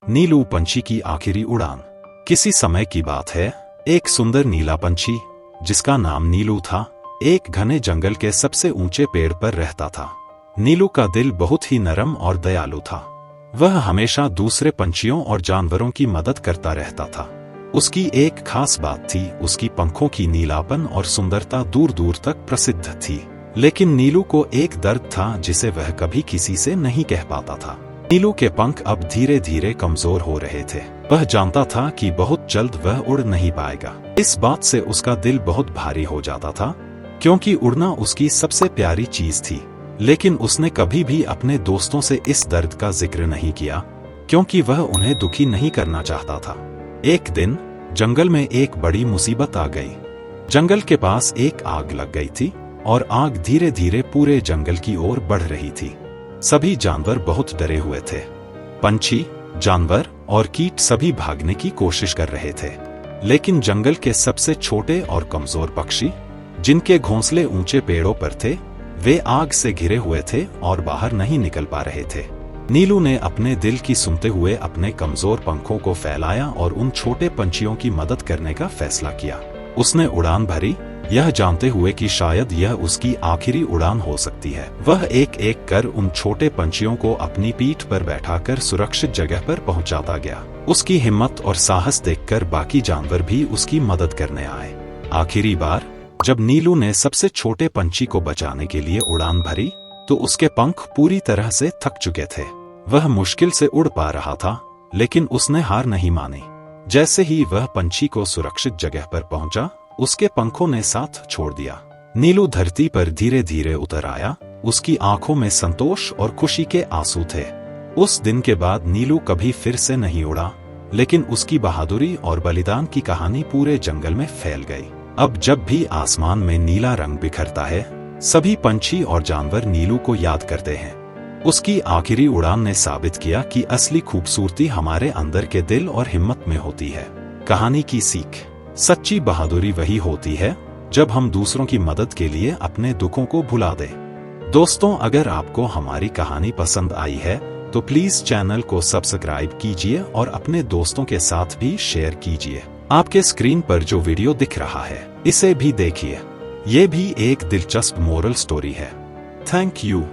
नीलू पंछी की आखिरी उड़ान। किसी समय की बात है, एक सुंदर नीला पंछी जिसका नाम नीलू था, एक घने जंगल के सबसे ऊंचे पेड़ पर रहता था। नीलू का दिल बहुत ही नरम और दयालु था। वह हमेशा दूसरे पंछियों और जानवरों की मदद करता रहता था। उसकी एक खास बात थी, उसकी पंखों की नीलापन और सुंदरता दूर दूर तक प्रसिद्ध थी। लेकिन नीलू को एक दर्द था जिसे वह कभी किसी से नहीं कह पाता था। नीलू के पंख अब धीरे धीरे कमजोर हो रहे थे। वह जानता था कि बहुत जल्द वह उड़ नहीं पाएगा। इस बात से उसका दिल बहुत भारी हो जाता था, क्योंकि उड़ना उसकी सबसे प्यारी चीज थी। लेकिन उसने कभी भी अपने दोस्तों से इस दर्द का जिक्र नहीं किया, क्योंकि वह उन्हें दुखी नहीं करना चाहता था। एक दिन जंगल में एक बड़ी मुसीबत आ गई। जंगल के पास एक आग लग गई थी और आग धीरे धीरे पूरे जंगल की ओर बढ़ रही थी। सभी जानवर बहुत डरे हुए थे। पंछी, जानवर और कीट सभी भागने की कोशिश कर रहे थे। लेकिन जंगल के सबसे छोटे और कमजोर पक्षी, जिनके घोंसले ऊंचे पेड़ों पर थे, वे आग से घिरे हुए थे और बाहर नहीं निकल पा रहे थे। नीलू ने अपने दिल की सुनते हुए अपने कमजोर पंखों को फैलाया और उन छोटे पंछियों की मदद करने का फैसला किया। उसने उड़ान भरी, यह जानते हुए कि शायद यह उसकी आखिरी उड़ान हो सकती है। वह एक एक कर उन छोटे पंछियों को अपनी पीठ पर बैठाकर सुरक्षित जगह पर पहुंचाता गया। उसकी हिम्मत और साहस देखकर बाकी जानवर भी उसकी मदद करने आए। आखिरी बार जब नीलू ने सबसे छोटे पंछी को बचाने के लिए उड़ान भरी, तो उसके पंख पूरी तरह से थक चुके थे। वह मुश्किल से उड़ पा रहा था, लेकिन उसने हार नहीं मानी। जैसे ही वह पंछी को सुरक्षित जगह पर पहुंचा, उसके पंखों ने साथ छोड़ दिया। नीलू धरती पर धीरे धीरे उतर आया। उसकी आंखों में संतोष और खुशी के आंसू थे। उस दिन के बाद नीलू कभी फिर से नहीं उड़ा, लेकिन उसकी बहादुरी और बलिदान की कहानी पूरे जंगल में फैल गई। अब जब भी आसमान में नीला रंग बिखरता है, सभी पंछी और जानवर नीलू को याद करते हैं। उसकी आखिरी उड़ान ने साबित किया कि असली खूबसूरती हमारे अंदर के दिल और हिम्मत में होती है। कहानी की सीख: सच्ची बहादुरी वही होती है जब हम दूसरों की मदद के लिए अपने दुखों को भुला दें। दोस्तों, अगर आपको हमारी कहानी पसंद आई है तो प्लीज चैनल को सब्सक्राइब कीजिए और अपने दोस्तों के साथ भी शेयर कीजिए। आपके स्क्रीन पर जो वीडियो दिख रहा है, इसे भी देखिए। ये भी एक दिलचस्प मोरल स्टोरी है। Thank you.